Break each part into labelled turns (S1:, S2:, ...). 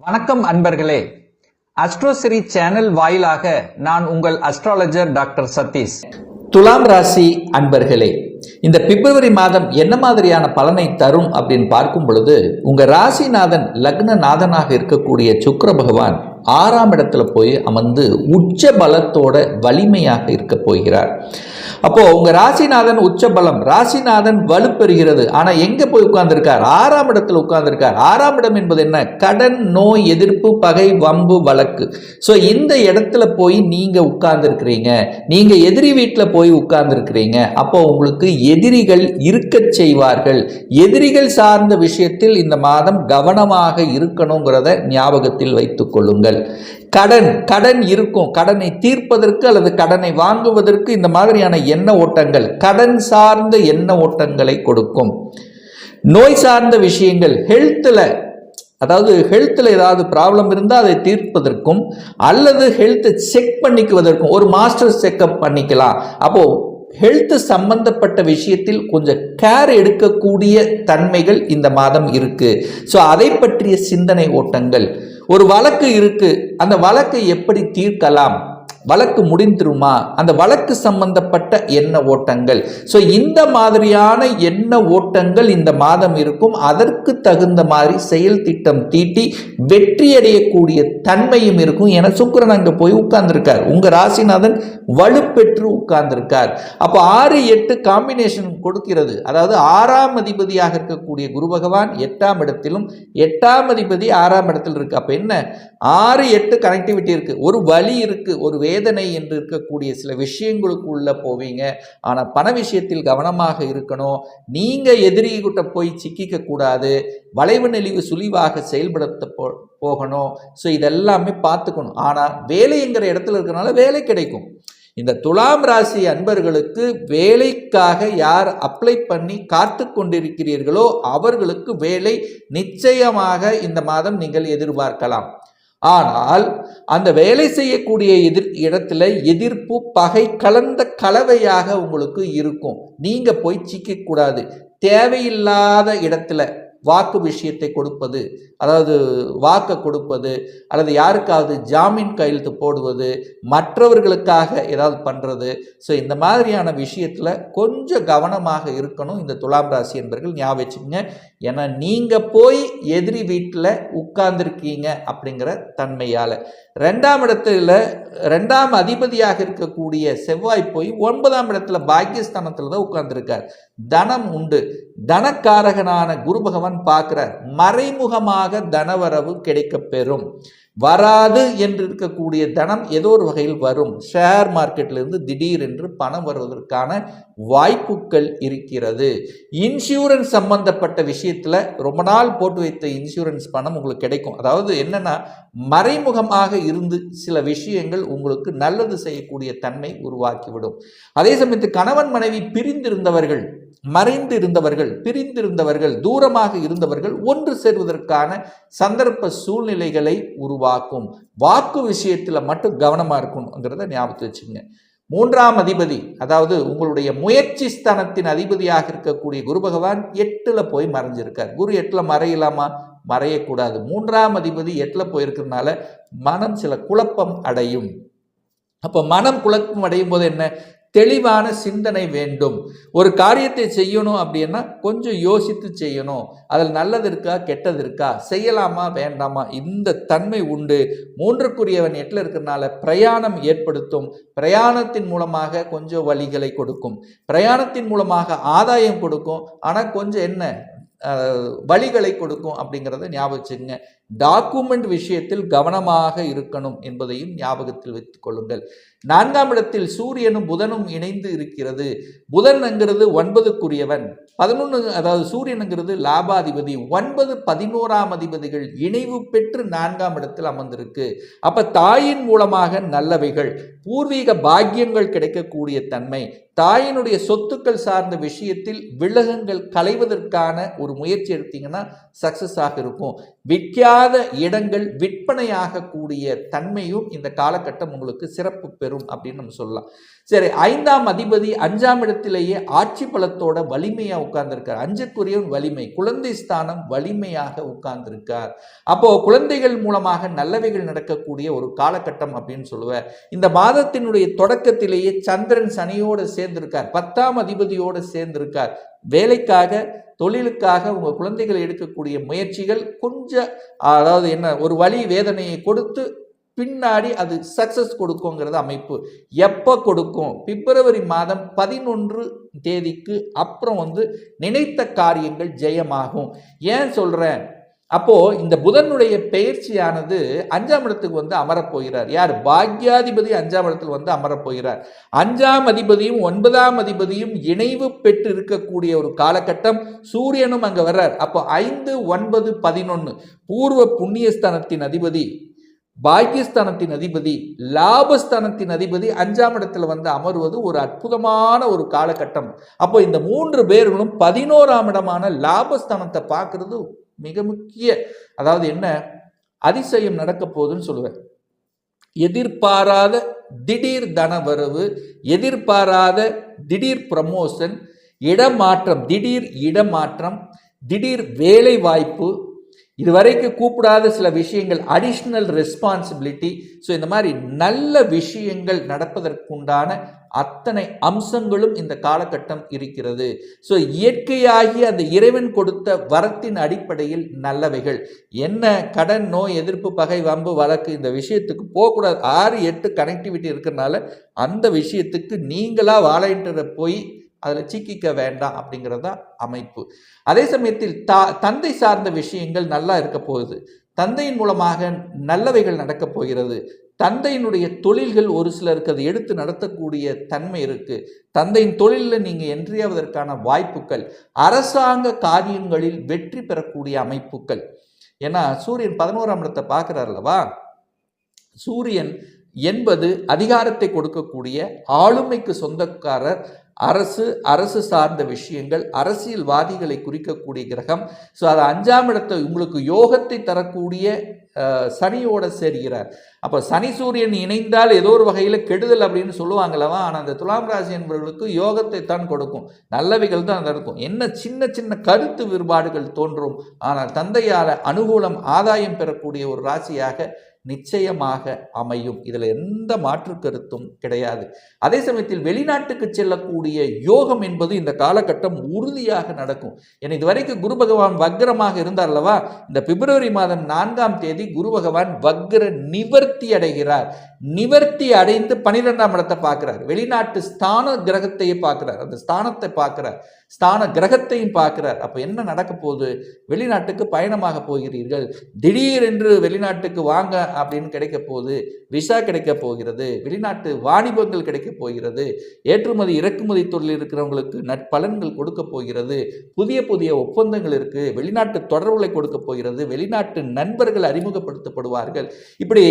S1: வணக்கம் அன்பர்களே, அஸ்ட்ரோசிரி சேனல் வாயிலாக நான் உங்கள் அஸ்ட்ராலஜர் டாக்டர் சதீஷ்.
S2: துலாம் ராசி அன்பர்களே, இந்த பிப்ரவரி மாதம் என்ன மாதிரியான பலனை தரும் அப்படின்னு பார்க்கும் பொழுது, உங்க ராசிநாதன் லக்னநாதனாக இருக்கக்கூடிய சுக்கிர பகவான் 6ஆம் இடத்துல போய் அமர்ந்து உச்ச பலத்தோட வலிமையாக இருக்க போகிறார். அப்போ உங்க ராசிநாதன் உச்ச பலம், ராசிநாதன் வலுப்பெறுகிறது. ஆனா எங்க போய் உட்கார்ந்திருக்கார்? 6ஆம் இடத்துல உட்கார்ந்திருக்கார். 6ஆம் இடம் என்பது என்ன? கடன், நோய், எதிர்ப்பு, பகை, வம்பு, வழக்கு. ஸோ இந்த இடத்துல போய் நீங்க உட்கார்ந்துருக்கிறீங்க, நீங்க எதிரி வீட்டில் போய் உட்கார்ந்துருக்கிறீங்க. அப்போ உங்களுக்கு எதிரிகள் இருக்கச் செய்வார்கள். எதிரிகள் சார்ந்த விஷயத்தில் இந்த மாதம் கவனமாக இருக்கணுங்கிறத ஞாபகத்தில் வைத்துக் கொள்ளுங்கள். கடன் இருக்கும், கடனை தீர்ப்பதற்கு அல்லது கடனை வாங்குவதற்கு இந்த மாதிரியான எண்ண ஓட்டங்கள், கடன் சார்ந்த எண்ண ஓட்டங்களை கொடுக்கும். நோய் சார்ந்த விஷயங்கள், ஹெல்த்தில் ஏதாவது ப்ராப்ளம் இருந்தால் அதை தீர்ப்பதற்கும் அல்லது ஹெல்த்தை செக் பண்ணிக்குவதற்கும் ஒரு மாஸ்டர் செக்அப் பண்ணிக்கலாம். அப்போ ஹெல்த் சம்பந்தப்பட்ட விஷயத்தில் கொஞ்சம் கேர் எடுக்கக்கூடிய தன்மைகள் இந்த மாதம் இருக்கு. ஸோ அதை பற்றிய சிந்தனை ஓட்டங்கள். ஒரு வழக்கு இருக்கு, அந்த வழக்கை எப்படி தீர்க்கலாம், வழக்கு முடிந்துருமா, அந்த வழக்கு சம்பந்தப்பட்ட எண்ண ஓட்டங்கள். ஸோ இந்த மாதிரியான எண்ண ஓட்டங்கள் இந்த மாதம் இருக்கும். அதற்கு தகுந்த மாதிரி செயல் திட்டம் தீட்டி வெற்றி அடையக்கூடிய தன்மையும் இருக்கும். என சுக்கிரன் அங்கே போய் உட்கார்ந்துருக்கார். உங்க ராசிநாதன் வலுப்பெற்று உட்கார்ந்திருக்கார். அப்போ 6-8 காம்பினேஷன் கொடுக்கிறது. அதாவது 6ஆம் அதிபதியாக இருக்கக்கூடிய குரு பகவான் 8ஆம் இடத்திலும் 8ஆம் அதிபதி 6ஆம் இடத்தில் இருக்கு. அப்ப என்ன, 6-8 கனெக்டிவிட்டி இருக்கு. ஒரு வலி இருக்கு, ஒரு வேதனை என்று இருக்கக்கூடிய சில விஷயங்களுக்கு உள்ள போவீங்க. ஆனா பண விஷயத்தில் கவனமாக இருக்கணும். நீங்க எதிரிகிட்ட போய் சிக்கிக்க கூடாது. வளைவு நெளிவு சுழிவாக செயல்படுத்த போகணும். ஸோ இதெல்லாமே பார்த்துக்கணும். ஆனா வேலைங்கிற இடத்துல இருக்கிறனால வேலை கிடைக்கும். இந்த துலாம் ராசி அன்பர்களுக்கு வேலைக்காக யார் அப்ளை பண்ணி காத்து கொண்டிருக்கிறீர்களோ அவர்களுக்கு வேலை நிச்சயமாக இந்த மாதம் நீங்கள் எதிர்பார்க்கலாம். ஆனால் அந்த வேலை செய்யக்கூடிய இடத்துல எதிர்ப்பு, பகை கலந்த கலவையாக உங்களுக்கு இருக்கும். நீங்க போய் சிக்கக்கூடாது. தேவையில்லாத இடத்துல வாக்கு விஷயத்தை கொடுப்பது, அதாவது வாக்கை கொடுப்பது அல்லது யாருக்காவது ஜாமீன் கையெழுத்து போடுவது, மற்றவர்களுக்காக ஏதாவது பண்ணுறது. ஸோ இந்த மாதிரியான விஷயத்தில் கொஞ்சம் கவனமாக இருக்கணும் இந்த துலாம் ராசி என்பவர்கள். ஞாபகம் வச்சுக்கோங்க. ஏன்னா நீங்கள் போய் எதிரி வீட்டில் உட்கார்ந்துருக்கீங்க அப்படிங்கிற தன்மையால். 2ஆம் இடத்துல 2ஆம் அதிபதியாக இருக்கக்கூடிய செவ்வாய் போய் 9ஆம் இடத்துல பாக்கியஸ்தானத்தில் தான் உட்கார்ந்துருக்கார். தனம் உண்டு. தனக்காரகனான குரு பகவான் பார்க்கிறார். மறைமுகமாக தனவரவு கிடைக்க பெறும். வராது என்று இருக்கக்கூடிய தனம் ஏதோ ஒரு வகையில் வரும். ஷேர் மார்க்கெட்டிலிருந்து திடீரென்று பணம் வருவதற்கான வாய்ப்புகள் இருக்கிறது. இன்சூரன்ஸ் சம்பந்தப்பட்ட விஷயத்தில் ரொம்ப நாள் போட்டு வைத்த இன்சூரன்ஸ் பணம் உங்களுக்கு கிடைக்கும். அதாவது என்னன்னா, மறைமுகமாக இருந்து சில விஷயங்கள் உங்களுக்கு நல்லது செய்யக்கூடிய தன்மை உருவாக்கிவிடும். அதே சமயத்தில் கணவன் மனைவி பிரிந்திருந்தவர்கள், மறைந்து இருந்தவர்கள், பிரிந்திருந்தவர்கள், தூரமாக இருந்தவர்கள் ஒன்று சேர்வதற்கான சந்தர்ப்ப சூழ்நிலைகளை உருவாக்கும். வாக்கு விஷயத்தில் மட்டும் கவனமாக இருக்கணுங்கிறத ஞாபகத்தில் வச்சுங்க. 3ஆம் அதிபதி, அதாவது உங்களுடைய முயற்சி ஸ்தானத்தின் அதிபதியாக இருக்கக்கூடிய குரு பகவான் 8ல் போய் மறைஞ்சிருக்கார். குரு 8ல் மறையலாமா? மறையக்கூடாது. 3ஆம் அதிபதி 8ல் போயிருக்கிறதுனால மனம் சில குழப்பம் அடையும். அப்போ மனம் குழப்பம் அடையும் போது என்ன, தெளிவான சிந்தனை வேண்டும். ஒரு காரியத்தை செய்யணும் அப்படின்னா கொஞ்சம் யோசித்து செய்யணும். அதில் நல்லது இருக்கா, கெட்டது இருக்கா, செய்யலாமா, வேண்டாமா, இந்த தன்மை உண்டு. 3க்குரியவன் 8ல் இருக்கிறதுனால பிரயாணம் ஏற்படுத்தும். பிரயாணத்தின் மூலமாக கொஞ்சம் வழிகளை கொடுக்கும். பிரயாணத்தின் மூலமாக ஆதாயம் கொடுக்கும். ஆனால் கொஞ்சம் என்ன வழிகளை கொடுக்கும் அப்படிங்கிறத ஞாபகம் வச்சுங்க. டாக்குமெண்ட் விஷயத்தில் கவனமாக இருக்கணும் என்பதையும் ஞாபகத்தில் வைத்துக் கொள்ளுங்கள். 4ஆம் இடத்தில் சூரியனும் புதனும் இணைந்து இருக்கிறது. புதன்ங்கிறது 9க்குரியவன், 11, அதாவது சூரியனுங்கிறது லாபாதிபதி. 9, 11ஆம் அதிபதிகள் இணைவு பெற்று 4ஆம் இடத்தில் அமர்ந்திருக்கு. அப்ப தாயின் மூலமாக நல்லவைகள், பூர்வீக பாக்கியங்கள் கிடைக்கக்கூடிய தன்மை, தாயினுடைய சொத்துக்கள் சார்ந்த விஷயத்தில் விலகங்கள் களைவதற்கான ஒரு முயற்சி எடுத்தீங்கன்னா சக்சஸ் ஆக இருக்கும். விற்காத இடங்கள் விற்பனையாக கூடிய தன்மையும் இந்த காலகட்டம் உங்களுக்கு சிறப்பு பெறும். பெறும் அப்படின்னு நம்ம சொல்லலாம். சரி, 5ஆம் அதிபதி 5ஆம் இடத்திலேயே ஆட்சி பலத்தோட வலிமையா உட்கார்ந்திருக்கார். 5க்குரியவன் வலிமை, குழந்தை ஸ்தானம் வலிமையாக உட்கார்ந்திருக்கார். அப்போ குழந்தைகள் மூலமாக நல்லவைகள் நடக்கக்கூடிய ஒரு காலகட்டம் அப்படின்னு சொல்லுவேன். இந்த மாதத்தினுடைய தொடக்கத்திலேயே சந்திரன் சனியோடு சேர்ந்திருக்கார், 10ஆம் அதிபதியோடு சேர்ந்திருக்கார். வேலைக்காக, தொழிலுக்காக உங்க குழந்தைகளை எடுக்கக்கூடிய முயற்சிகள் கொஞ்சம் அதாவது என்ன ஒரு வலி வேதனையை கொடுத்து பின்னாடி அது சக்சஸ் கொடுக்குங்கிறது அமைப்பு. எப்போ கொடுக்கும்? பிப்ரவரி மாதம் 11 தேதிக்கு அப்புறம் நினைத்த காரியங்கள் ஜெயமாகும். ஏன் சொல்றேன்? அப்போ இந்த புதனுடைய பெயர்ச்சியானது 5ஆம் இடத்துக்கு அமரப்போகிறார். யார்? பாக்யாதிபதி 5ஆம் இடத்தில் அமரப்போகிறார். 5ஆம் அதிபதியும் 9ஆம் அதிபதியும் இணைவு பெற்று இருக்கக்கூடிய ஒரு காலகட்டம். சூரியனும் அங்க வர்றார். அப்போ 5, 9, 11 பூர்வ புண்ணியஸ்தானத்தின் அதிபதி, பாக்கியஸ்தானத்தின் அதிபதி, லாபஸ்தானத்தின் அதிபதி 5ஆம் இடத்துல அமர்வது ஒரு அற்புதமான ஒரு காலகட்டம். அப்போ இந்த 3 பேர்களும் 11ஆம் இடமான லாபஸ்தானத்தை பார்க்கறது மிக முக்கிய, அதாவது என்ன அதிசயம் நடக்க போகுதுன்னு சொல்லுவேன். எதிர்பாராத திடீர் தனவரவு, எதிர்பாராத திடீர் ப்ரமோஷன், இடமாற்றம், திடீர் இடமாற்றம், திடீர் வேலை வாய்ப்பு, இதுவரைக்கும் கூப்பிடாத சில விஷயங்கள், அடிஷ்னல் ரெஸ்பான்சிபிலிட்டி. ஸோ இந்த மாதிரி நல்ல விஷயங்கள் நடப்பதற்குண்டான அத்தனை அம்சங்களும் இந்த காலகட்டம் இருக்கிறது. ஸோ இயற்கையாகி அந்த இறைவன் கொடுத்த வரத்தின் அடிப்படையில் நல்லவைகள். என்ன கடன், நோய், எதிர்ப்பு, பகை, வம்பு, வழக்கு இந்த விஷயத்துக்கு போகக்கூடாது. 6, 8 கனெக்டிவிட்டி இருக்கிறதுனால அந்த விஷயத்துக்கு நீங்களா வாழையிட்ட போய் அதில் சிக்கிக்க வேண்டாம் அப்படிங்கிறது தான் அமைப்பு. அதே சமயத்தில் தந்தை சார்ந்த விஷயங்கள் நல்லா இருக்க போகுது. தந்தையின் மூலமாக நல்லவைகள் நடக்கப் போகிறது. தந்தையினுடைய தொழில்கள் ஒரு சிலருக்கு அதை எடுத்து நடத்தக்கூடிய தன்மை இருக்கு. தந்தையின் தொழிலில் நீங்கள் என்றியாவதற்கான வாய்ப்புகள், அரசாங்க காரியங்களில் வெற்றி பெறக்கூடிய அமைப்புகள். ஏன்னா சூரியன் 11ஆம் இடத்தை பார்க்கிறார் அல்லவா? சூரியன் என்பது அதிகாரத்தை கொடுக்கக்கூடிய, ஆளுமைக்கு சொந்தக்காரர், அரசு சார்ந்த விஷயங்கள், அரசியல்வாதிகளை குறிக்கக்கூடிய கிரகம். ஸோ அது 5ஆம் இடத்தை உங்களுக்கு யோகத்தை தரக்கூடிய சனியோட சேர்கிறார். அப்போ சனி சூரியன் இணைந்தால் ஏதோ ஒரு வகையில் கெடுதல் அப்படின்னு சொல்லுவாங்களவா. ஆனால் அந்த துலாம் ராசி என்பவர்களுக்கு யோகத்தை தான் கொடுக்கும், நல்லவைகள் தான் நடக்கும். என்ன சின்ன சின்ன கருத்து வேறுபாடுகள் தோன்றும், ஆனால் தந்தையால் அனுகூலம், ஆதாயம் பெறக்கூடிய ஒரு ராசியாக நிச்சயமாக அமையும். இதில் எந்த மாற்று கருத்தும் கிடையாது. அதே சமயத்தில் வெளிநாட்டுக்கு செல்லக்கூடிய யோகம் என்பது இந்த காலகட்டம் உறுதியாக நடக்கும். ஏன்னா இதுவரைக்கும் குரு பகவான் வக்ரமாக இருந்தார் அல்லவா? இந்த பிப்ரவரி மாதம் 4ஆம் தேதி குரு பகவான் வக்ர நிவர்த்தி அடைகிறார். நிவர்த்தி அடைந்து 12ஆம் இடத்தை பார்க்கிறார். வெளிநாட்டு ஸ்தான கிரகத்தையே பார்க்கிறார், அந்த ஸ்தானத்தை பார்க்கிறார், ஸ்தான கிரகத்தையும் பார்க்கிறார். அப்போ என்ன நடக்க போகுது? வெளிநாட்டுக்கு பயணமாக போகிறீர்கள். திடீரென்று வெளிநாட்டுக்கு வாங்க அப்படின்னு கிடைக்க போகுது. விசா கிடைக்க போகிறது. வெளிநாட்டு வாணிபங்கள் கிடைக்க போகிறது. ஏற்றுமதி இறக்குமதி தொழில் இருக்கிறவங்களுக்கு நற்பலன்கள் கொடுக்க போகிறது. புதிய புதிய ஒப்பந்தங்கள் இருக்கு. வெளிநாட்டு தொடர்புகளை கொடுக்க போகிறது. வெளிநாட்டு நண்பர்கள் அறிமுகப்படுத்தப்படுவார்கள். இப்படி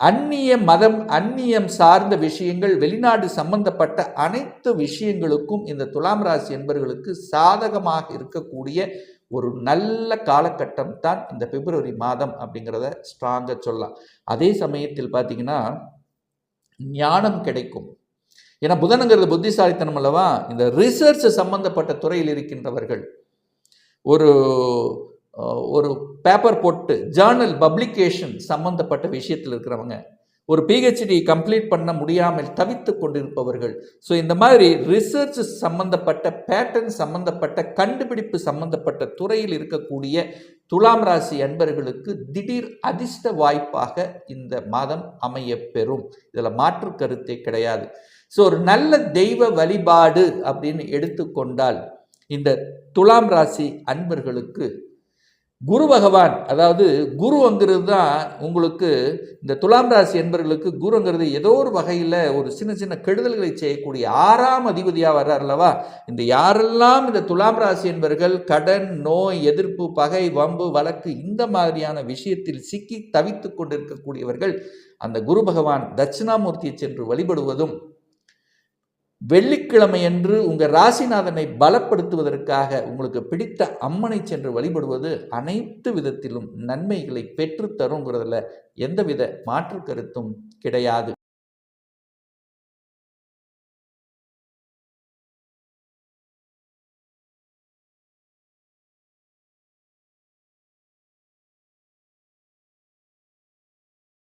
S2: அந்நிய மதம், அந்நியம் சார்ந்த விஷயங்கள், வெளிநாடு சம்பந்தப்பட்ட அனைத்து விஷயங்களுக்கும் இந்த துலாம் ராசி என்பவர்களுக்கு சாதகமாக இருக்கக்கூடிய ஒரு நல்ல காலகட்டம் தான் இந்த பிப்ரவரி மாதம் அப்படிங்கிறத ஸ்ட்ராங்காக சொல்லலாம். அதே சமயத்தில் பார்த்தீங்கன்னா ஞானம் கிடைக்கும். ஏன்னா புதனுங்கிறது புத்திசாலித்தனம் அல்லவா? இந்த ரிசர்ச் சம்பந்தப்பட்ட துறையில் இருக்கின்றவர்கள், ஒரு பேப்பர் போட்டு ஜேர்னல் பப்ளிகேஷன் சம்பந்தப்பட்ட விஷயத்தில் இருக்கிறவங்க, ஒரு பிஹெச்டி கம்ப்ளீட் பண்ண முடியாமல் தவித்து கொண்டிருப்பவர்கள், ஸோ இந்த மாதிரி ரிசர்ச் சம்பந்தப்பட்ட, பேட்டர்ன் சம்பந்தப்பட்ட, கண்டுபிடிப்பு சம்பந்தப்பட்ட துறையில் இருக்கக்கூடிய துலாம் ராசி அன்பர்களுக்கு திடீர் அதிர்ஷ்ட வாய்ப்பாக இந்த மாதம் அமைய பெறும். இதில் மாற்று கருத்தே கிடையாது. ஸோ ஒரு நல்ல தெய்வ வழிபாடு அப்படின்னு எடுத்துக்கொண்டால் இந்த துலாம் ராசி அன்பர்களுக்கு குரு பகவான், அதாவது குருங்கிறது தான் உங்களுக்கு இந்த துலாம் ராசி என்பவர்களுக்கு குருங்கிறது ஏதோ ஒரு வகையில் ஒரு சின்ன சின்ன கெடுதல்களை செய்யக்கூடிய 6ஆம் அதிபதியாக வர்றார் அல்லவா? இந்த யாரெல்லாம் இந்த துலாம் ராசி என்பவர்கள் கடன், நோய், எதிர்ப்பு, பகை, வம்பு, வழக்கு இந்த மாதிரியான விஷயத்தில் சிக்கி தவித்து கொண்டிருக்கக்கூடியவர்கள் அந்த குரு பகவான் தட்சிணாமூர்த்தியை சென்று வழிபடுவதும், வெள்ளிக்கிழமையன்று உங்கள் ராசிநாதனை பலப்படுத்துவதற்காக உங்களுக்கு பிடித்த அம்மனை சென்று வழிபடுவது அனைத்து விதத்திலும் நன்மைகளை பெற்று தருங்கிறதுல எந்தவித மாற்று கருத்தும் கிடையாது.